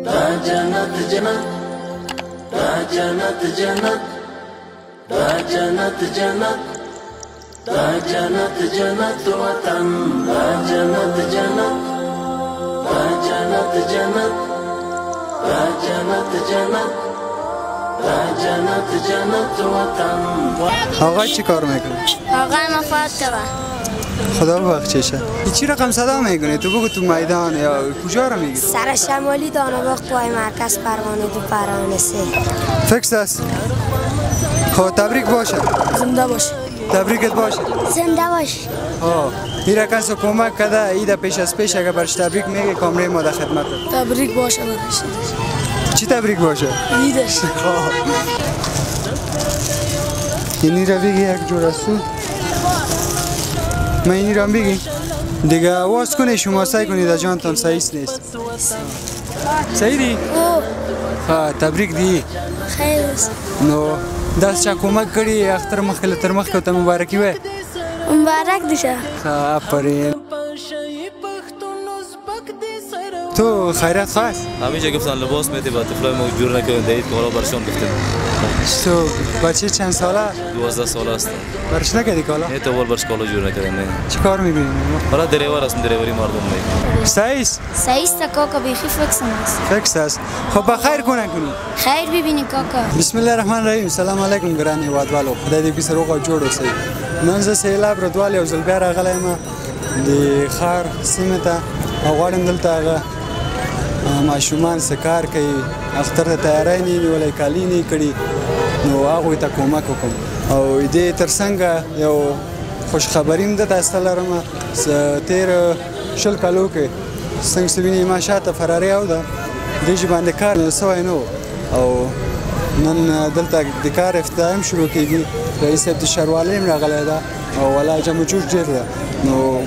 جنت جنت دا جنت جنت دا جنت جنت دا جنت جنت وطن دا جنت جنت دا جنت جنت دا جنت جنت دا جنت جنت وطن. آقا چی کار میکنه؟ آقا مفاد کرده. خدا ببخشیشه. چی رقم صدا میکنی؟ تو بگو تو میدان یا کجا رو میگی؟ سر شمالی دانباغ پای مرکز پروانه دو پروانه سه. فکس است. خب تبریک باشه. زنده باشه. تبریکت باشه. زنده باشه. این رکس کمک کده ایده پیش از پیش اگر برش تبریک میگه کامره ما در خدمت. تبریک باشه برش. چی تبریک باشه؟ ایدش. اینی را بگی یک جور است. من اینی را بگی دیگه آواز کنی شما سعی کنید از جانتان صحیح نیست. صحیح دی؟ تبریک دی. خیر است. نو دست چا کمک کردی اختر مخکل تر مخکل تا مبارکی وی؟ مبارک دیشه. آفرین. تو خیرات خواست؟ همیشه گفتن لباس میدی با طفلای ما جور نکنیم دهید که حالا برشان گفتیم. تو بچه چند ساله؟ 12 ساله است. برش نکردی کالا؟ نه تو بول برش کالا جور نکردیم نه. چی کار میکنی؟ حالا دریور هستم دریوری مردم می. صحیح است؟ صحیح است کاکا بیخی فکس است. فکس است. خب بخیر کنه کنی. خیر ببینی کاکا. بسم الله الرحمن الرحیم. سلام علیکم گرانی وادوالو. خدای دې سره وغه جوړ اوسئ. نن زه سیلاب ردوال یو ځل بیا راغلی یم د ښار سیمې ته او غواړم دلته هغه ماشومان څه کار کوي اختر ته تیاری نه نیولی کالي نه یې کړي نو هغوی ته کومک وکړم او دې تر څنګه یو خوشخبري هم ده تاسو ته لرم تېر 20 کالو کې څنګه چې وینئ ما شاته فراري او ده دې چې باندې کار سوی نه و او نن دلته د کار افتتاح هم شروع کېږي رئیس صاحب د ښاروالۍ هم راغلی ده او ولا جمع جوش ډېر ده نو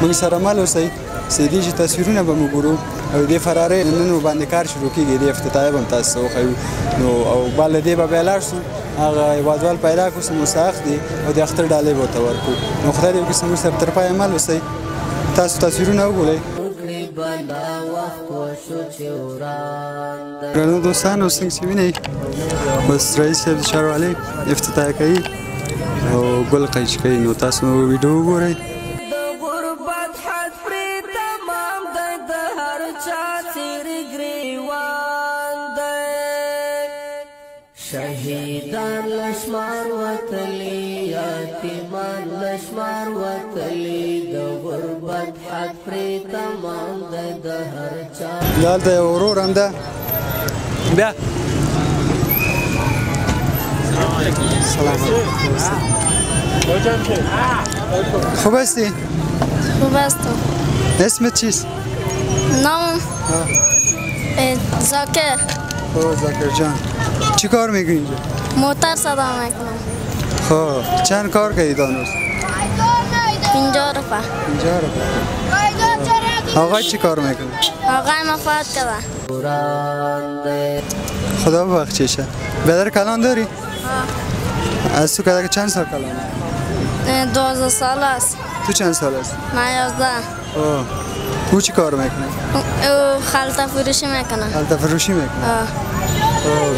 موږ سره مل اوسئ چې دې چې تصویرونه به موږ ګورو او دې فرارۍ نن باندې کار شروع کېږي دې افتتاح به هم تاسو ته وښیو نو او بعد له دې به بیا لاړ شو هغه هېوادوال پیدا کړو چې مستحق دي او د اختر ډالۍ به ورته ورکړو نو خدای دې وکړي چې موږ سره تر پایه مل اوسئ تاسو تصویرونه وګورئ ګرانو دوستانو څنګه چې وینئ بس رئیس صاحب د ښاروالۍ افتتاح کوي او ګل قیچ کوي نو تاسو ویډیو وګورئ شهیدان لشمار وتلی یتیمان لشمار وتلی د غربت حد پرې تمام د هر چا دلته یو ورور هم ده بیا سلام علیکم خوب هستی؟ خوب هستم. اسمت چیست؟ نام زاکر. او زاکر جان چی کار میکنی اینجا؟ موتر صدا میکنم. خب چند کار کردی دانوز؟ 50 روپه. 50 روپه. آقا چی کار میکنه؟ آقا مفاد کرده. خدا ببخشیشه. بدر کلان داری؟ از تو که چند سال کلانه؟ 12 سال است. تو چند سال است؟ من 11. او چی کار میکنه؟ او خلطه فروشی میکنه. خلطه فروشی میکنه؟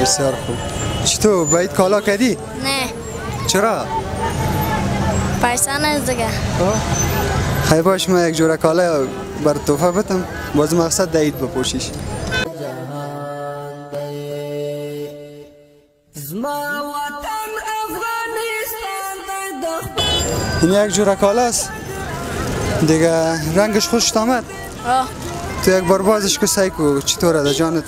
بسیار خوب. چی تو باید کالا کردی؟ نه. چرا؟ پیسه نیست دیگه. خیلی باش من یک جوره کالا بر تحفه بدم باز مقصد دهید بپوشیش. این یک جوره کالا است دیگه رنگش خوشت آمد؟ تو یک بار بازش که سعی کو چطوره ده جانت؟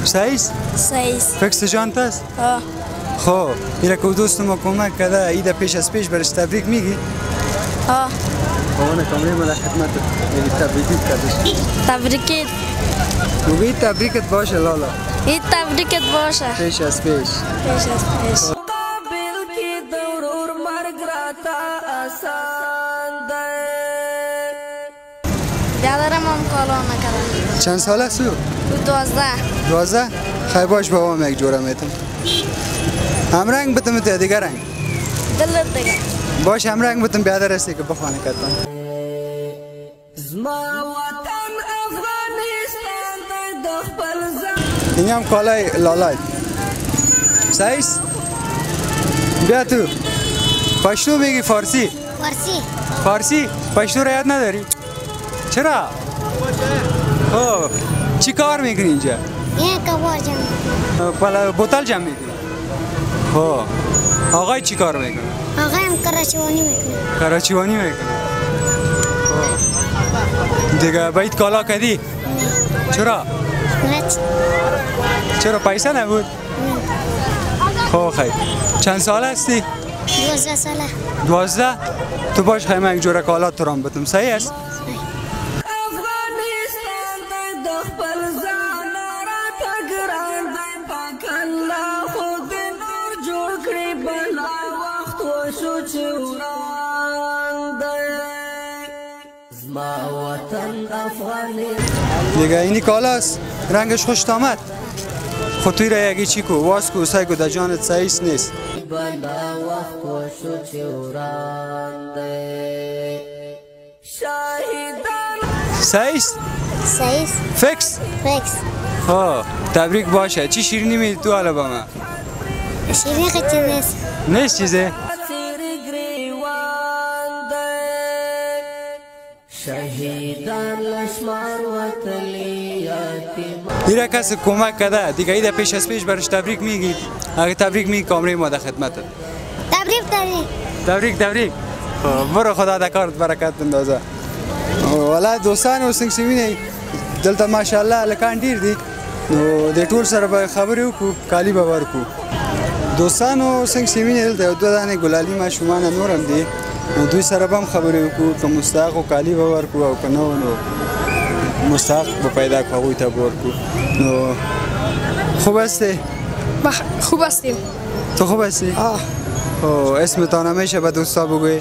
صحیح؟ صحیح. فکس جانت است؟ خب ایره که دوست ما کمک کرده ایده پیش از پیش برش تبریک میگی؟ بابانه کامره ما در خدمت یعنی تبریکیت کردش تبریکیت بگوی تبریکت باشه لالا این تبریکت باشه پیش از پیش پیش از پیش قابل کی دورور مرگ راتا آسان ده بیادرم هم کالا نکردم. چند سال است او؟ 12. 12؟ خیلی باش بابام یک جوره میتم هم رنگ بتم تو دیگر رنگ دلت دیگه باش همرنگ بتم بیادر رسی که بخوانه کتم زما وطن افغانستان د خپل ځان اینی هم کالای لالای سایس بیا تو پشتو میگی فارسی فارسی پشتو را یاد نداری چرا خب چی کار میکنی اینجا یه کبار جمع بوتل جمع میکنی خب آقای چی کار میکنه آقایم کراچیوانی میکنه کراچیوانی میکنه دیگه باید کالا کردی چرا چرا پیسه نبود خب خیلی چند سال هستی 12 ساله 12 تو باش خیلی من یک جوره کالا ترام بتم صحیح است افغانستان د خپل ځان راته ګران دی پاک الله خو دې نور جوړ کړي بلا وخت وشو چې وران دی زما وطن افغانستان دیگه اینی کالاست رنگش خوشت آمد خود توی را یکی چی کو واس کو سای کو در جانت سایس نیست بلا وخت وشو چې وران دی شاهدان سایس سایس فکس فکس ها تبریک باشه چی شیرینی میدی تو الاباما شیرین خیلی نیست نیست چیزه تیری گریوان دی شهیدان لشمار وطلی یتیمان ایره کسی کمک کده دیگه ایده پیش از پیش برش تبریک میگی اگه تبریک میگی کامره ما در خدمتت تبریک برو خدا در کارت برکت بندازه والا دوستان و څنګه سوینه دلته ماشاءالله لکان ډیر دي نو د ټول سره به خبرې وکړو کالی به ورکو دوستانو څنګه سوینه دلته دوه دانې ګلالي ماشومان نورم دي نو دوی سره به هم خبرې وکړو که مستحق او کالی به ورکو او که نه نو مستحق به پیدا کړو هغوی ته به ورکو نو خوب هستی؟ خوب هستیم تو خوب هستی؟ آه اسمتان همیشه به دوستا بگوی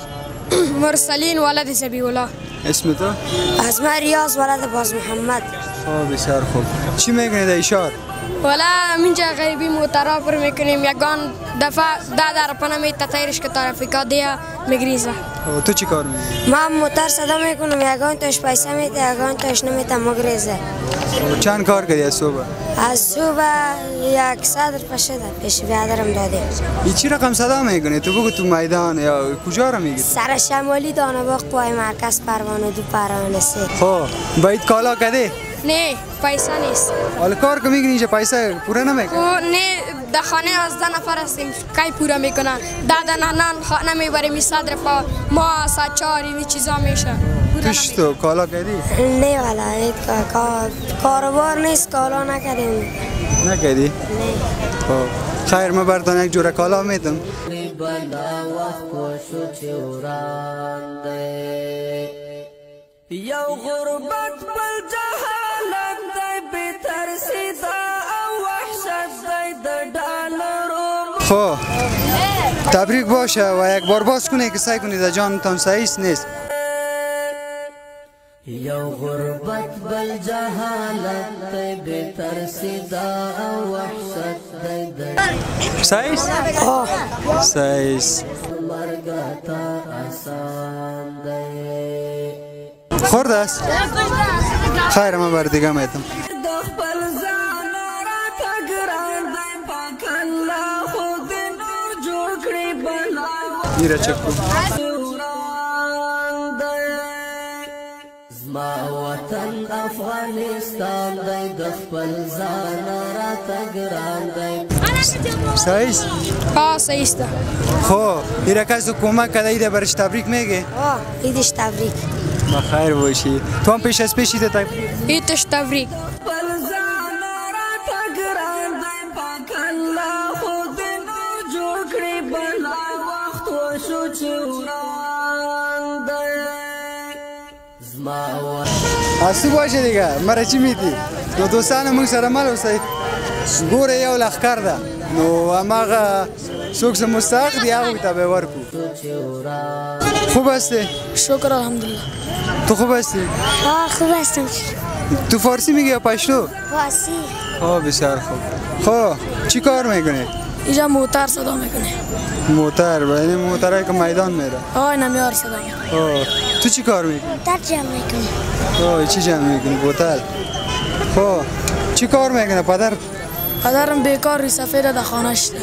مرسلین ولد زبیح الله اسم تو؟ اسم ریاض ولد باز محمد بسیار خوب چی میکنید ایشار؟ ولا منجا غریبی موترا پر میکنیم یگان دفعه 10 پناه می تطیرش که ترافیکا دیا میگریزه تو چی کار میکنی؟ من موتر صدا میکنم یگان توش پیسه میده یگان توش نمیده مگریزه چند کار کردی از صبح؟ از صبح 100 روپیه شده پیش بیادرم داده ای چی رقم صدا میکنی؟ تو بگو تو میدان یا کجا رو میگی؟ سر شمالی دانباغ قوای مرکز پروانه دو پروانه سه خب باید کالا کردی؟ نه پیسه نیست حالا کار که میکنی اینجا پیسه پوره نمیکنی؟ نه در خانه 11 نفر هستیم کی پورا میکنن 10 نان خانه میبریم 100 روپیه ما ساچار این چیزا میشه توش تو کالا کردی؟ نه والا کاروبار نیست کالا نکردیم نکردی؟ نه خب خیر من براتون یک جوره کالا میدم بلا وخت وشو چې وران دی یو غربت بل جهالت دی بې ترسیدا او وحشت دی د ډالرو خب تبریک باشه و یک بار باز کنی که سعی کنی در جانتان سعیس نیست یو غربت بل جهالت دی بې ترسیدا او وحشت دی د سعیس؟ سعیس مرګ ته آسان دی خورد است؟ خیر من بر دیگه میتم د خپل ځان راته ګران دی پاک الله خو دې نور جوړ کړي بلا میره چک کن وران دی زما وطن افغانستان دی د خپل ځان راته ګران دی سعیس؟ سعیس ده خب میره کسی کمک کده ایده برش تبریک میگه؟ ایدش تبریک بخیر باشی تو هم پیش از پیش ایده تبریک ایتش تبریک خپل ځان راته ګران دی پاک الله خو دې نور جوړ کړي بلا وخت وشو چې وران دی زما اصلی باشه دیگه مرا چی میدی؟ نو دوستان موږ سره مل اوسئ ګوره یو لښکر ده نو هماغه څوک چې مستحق دي هغوی ته به ورکړو خوب هستی؟ شکر الحمدلله تو خوب هستی؟ خوب هستم تو فارسی میگی یا پشتو؟ فارسی بسیار خوب خب چی کار میکنی؟ اینجا موتر صدا میکنه. موتر یعنی موترایی که میدان میره. اینا میار صدا میکنه. تو چی کار میکنی؟ موتر جمع میکنه. چی جمع میکنی؟ بوتل. خب چی کار میکنه پدر؟ پدرم بیکاری سفید در خانه شده.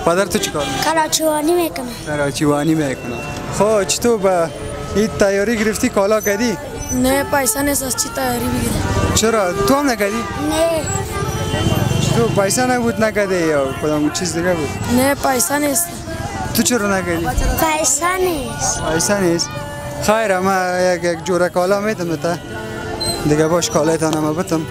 پدر تو چی کار میکنه؟ کراچیوانی میکنه. کراچیوانی میکنه. خب چطور به این تیاری گرفتی کالا کردی؟ نه پیسه نیست از چی تیاری بگیری. چرا تو هم نکردی؟ نه. تو پیسه نبود نکردی یا کدام چیز دیگه بود؟ نه پیسه نیست. تو چرا نکردی؟ پیسه نیست. پیسه نیست. خیر ما یک جوره کالا میدم تا دیگه باش کالایتان هم بتم.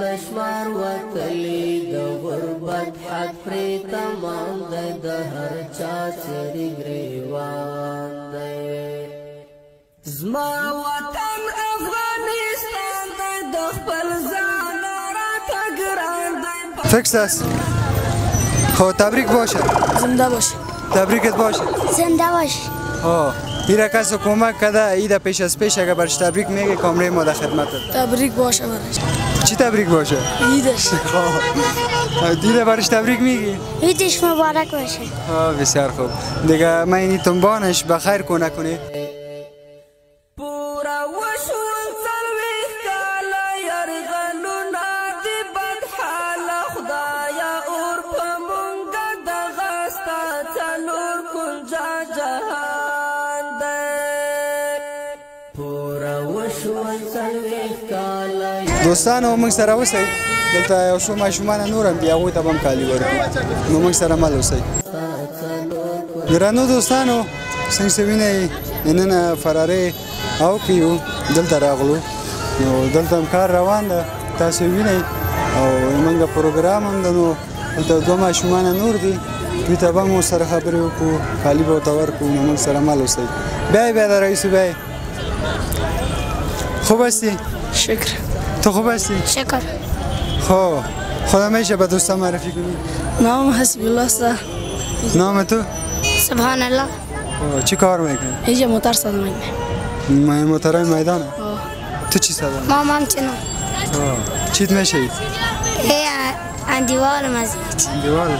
لشمار وتلی د غربت حد پری تمام د هر چا چری گریوان دی زما وطن افغانستان د خپل ځان را تګران دی. فکس است. خب تبریک باشه. زنده باشه. تبریکت باشه. زنده باش. ایره کس کمک کده ایده پیش از پیش اگه برش تبریک میگه کامره ما در خدمت. تبریک باشه برش. چی تبریک باشه؟ ایدش. دیده برش تبریک میگی؟ عیدش مبارک باشه. بسیار خوب. دیگه من اینی تنبانش بخیر کنه کنی. پورا وشون سرویخ کالا یرغلونا دی بد حال خدایا اور پمونگا دغستا چلور کنجا جهان دی پورا وشون سرویخ کالا. دوستانو موږ سره اوسئ. دلته یو څو ماشومان نور هم دي هغوی ته به هم کالي ورکړو نو موږ سره مل اوسئ. ګرانو دوستانو څنګه چې وینئ نن فرارې او کې یو دلته راغلو نو دلته هم کار روان ده تاسو وینئ او زموږ پروګرام هم ده نو دلته دوه ماشومان نور دي دوی ته به مو سره خبرې وکړو کالي به ورته ورکړو نو موږ سره مل اوسئ. بیا در رئیس بیا خوب هستی؟ شکر. تو خوب هستی؟ شکر. خب خدا میشه به دوستان معرفی کنی؟ نام حسبی الله است. نام تو؟ سبحان الله. چی کار میکنی؟ اینجا موتر صدا میکنه. موترهای میدانه؟ تو چی صدا؟ مامام چنو. چیت میشه؟ اندیوال مزید. اندیوال؟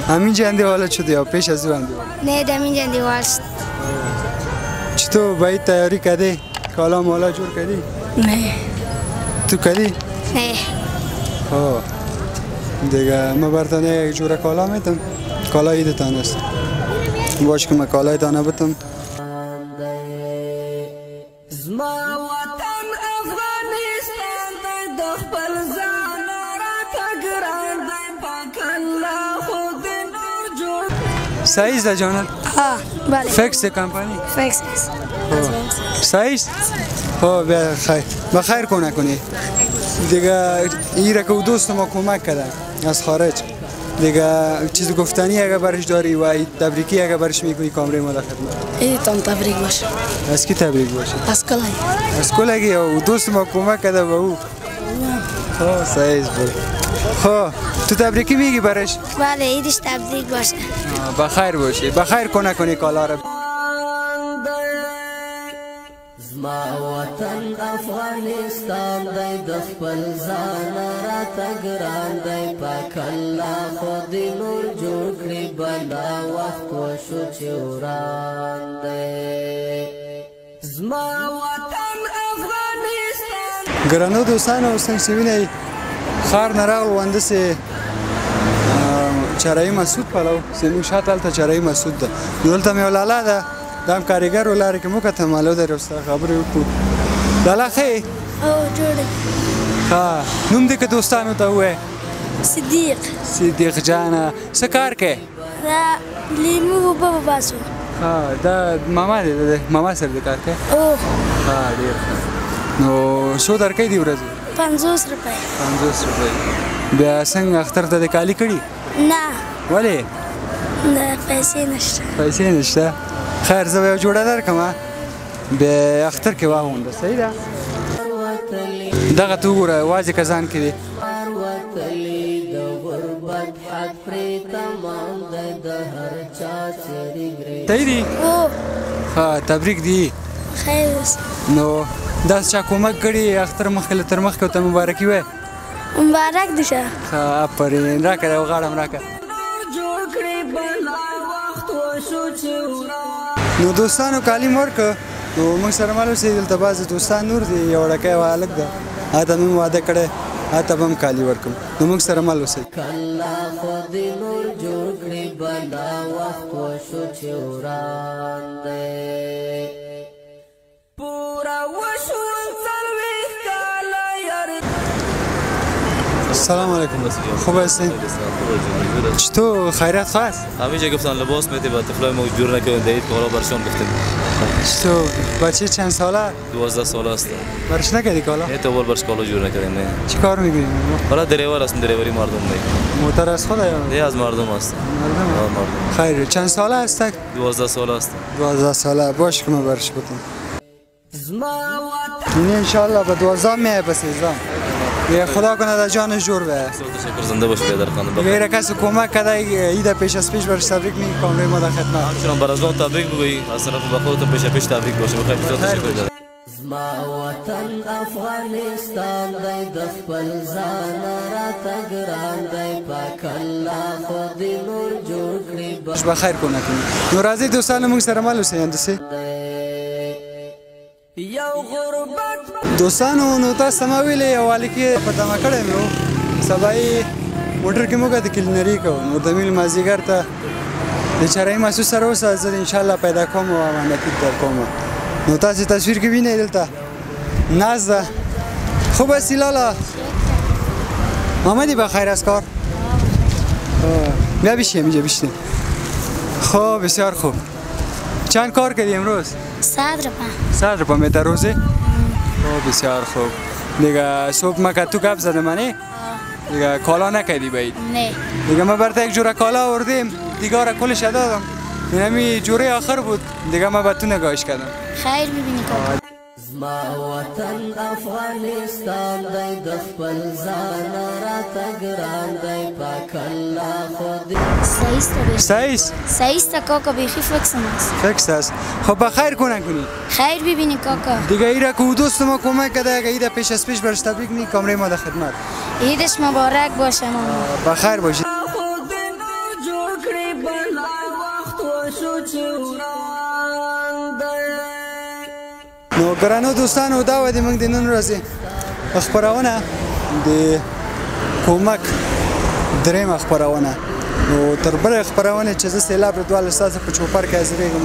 همینجا اندیوال شده یا پیش از او اندیوال؟ نه همینجا اندیوال شد. چطور باید تیاری کردی؟ کالا مولا جور کردی؟ نه. تو کردی؟ نه. دیگه ما برتان یک جوره کالا میتم کالا ایدتان است باش که من کالای تانه بتم. زما وطن افغانستان دی د خپل ځان را تګران دی پاک الله خود نور جوړ. سایز ده جانت؟ بله. فکس کمپانی؟ فکس. سایز؟ بیا خیر بخیر کنه کنی دیگه ایره که دوست ما کمک کرده از خارج دیگه چیز گفتنی اگه برش داری و تبریکی اگه برش میکنی کامره ما در خدمت. ایتان تبریک باشه. از کی تبریک باشه؟ از کلایی. از کلایی یا دوست ما کمک کرده به او. سایز بود. تو تبریکی میگی برش؟ بله ایدش تبریک باشه. بخیر باشه بخیر کنه کنی کالا را. زما وطن افغانستان دی د خپل ځان را تګران دی پاک الله خو دې نور جوړ کړي بلا وخت وشو چې وران دی زما وطن افغانستان. ګرانو دوستانو څنګه چې وینئ ښار نه راغلو همداسې چرایي مسعود پلو زموږ شاته هلته چرایي مسعود ده نو دلته مې یو لالا ده دا هم کارګر و لارې کې مو کته معلو دی ورسره خبرې وکړو. لالا ښه جوړ. نوم دې که دوستانو ته ووایې؟ صدیق. صدیق جانه څه کار کوې؟ دا لیمو اوبه بباسو. دا ماما دی ماما سره دې کار کوې؟ ډېر ښه. نو څو درکوي دې ورځې؟ 50 روپۍ. 50 روپۍ. بیا څنګه اختر ته دې کالي کړي؟ نه. ولې؟ نه پیسې نشته. پیسې نشته؟ خیر زه به یو جوړه درکړم بیا اختر کې واغونده صحیح ده؟ دغه ته وګوره یوازې که ځان کې دی. صحیح دي؟ تبریک دی. خیر اوسه. نو داسې چا کومک کړي اختر مخکې تر مخکې ورته مبارکي وایه؟ مبارک دي شه. آفرین راکړه یو غاړه هم راکړه. بلا وخت وشو چې وران نو دوستانو کالیم ورکړه نو موږ سره مال اوسې دلته بعضې دوستان نور دي یو وړکی هلک ده هغه ته مې واده کړی هغه ته به هم کالي ورکړم نو موږ سره مل اوسئ کله خو دې نور جوړ کړي بلا وخت وشو چې وران دی پوره وشو څلوېښت کاله یار السلام علیکم خوب هستین چطور خیرت خواست همینجا گفتن لباس میده و طفلای ما جور نکنن دهید که حالا برشان گفتیم چطور بچه چند ساله 12 ساله است برش نکردی کالا نه تو برش کالا جور نکردیم نه چی کار میکنی حالا دریور است دریوری مردم نه موتر از خود یا نه از مردم است مردم خیر چند ساله است 12 ساله است 12 ساله باش که من برش بکنم زما وطن نه انشالله به 12 میه پس ایزام یه خدا کنه در جانش جور به تشکر زنده باش پدر خانم غیر کسی کمک کرده ایده پیش از پیش برش تبریک می کامره ما در خدمت همچنان بر از اون تبریک بگویی از طرف به خودتون پیش تبریک باشه بخیر تشکر دارم زما وطن افغانستان دی د خپل ځان راته ګران دی پاک الله خو دې نور جوړ کړي باش بخیر کنه کنی نو راځي دوستانو موږ سره مل اوسئ هندسې یو غربت دوستانو نو تاسو ما ویلې یووالي کې په تمه کړی مې و سبا یې موټر کې موږ د کلینري کوو نو د میل مازدیګر ته د چرایي محسوس سره اوسه زه انشاءالله پیدا کوم او امانتي در کوم نو تاسو تصویر کې وینئ دلته ناز ده خوب هستی لالا آمدی بخیر از کار بیا بیشیم اینجا بیشتیم خب بسیار خوب چند کار کردی امروز؟ 100 روپا میتر روزی؟ خب بسیار خوب دیگه صبح ما که تو گپ زده منی؟ دیگه کالا نکردی باید؟ نه دیگه ما برده یک جوره کالا آوردیم دیگه را کلش دادم این همی جوره آخر بود دیگه ما به تو نگاهش کردم خیر ببینی کاکا زما وطن افغانستان دی د خپل ځان راته ګران دی پاک الله خو دې صحیح است کاکا بیخی فکسم است فکس است خب بخیر کنن کنی خیر ببینی کاکا دیگه ایره که دوست ما کمک کرده اگه ایره پیش از پیش برش تبریک می کامره ما در خدمت عیدش مبارک باشه ماما بخیر باشید خو دې نور جوړ کړي بلا وخت وشو چې وران دی نو ګرانو دوستانو دا و د موږ د نن ورځې خپرونه د کومک درېیمه خپرونه نو تر بلې خپرونې چې زه سیلاب رضوان ستاسو په چوپر کې حاضرېږم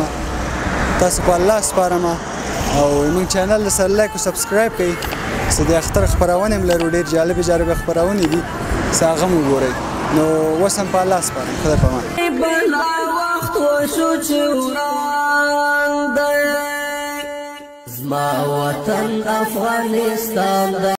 تاسو په الله سپارم او موږ چینل سره لایک او سبسکرایب کړئ چې د اختر خپرونې هم لرو ډېر جالبې خپرونې دي چې هغه هم وګورئ نو اوس هم په الله سپارم خدای په امان بلا وخت وشو چې وران دی زما وطن افغانستان دی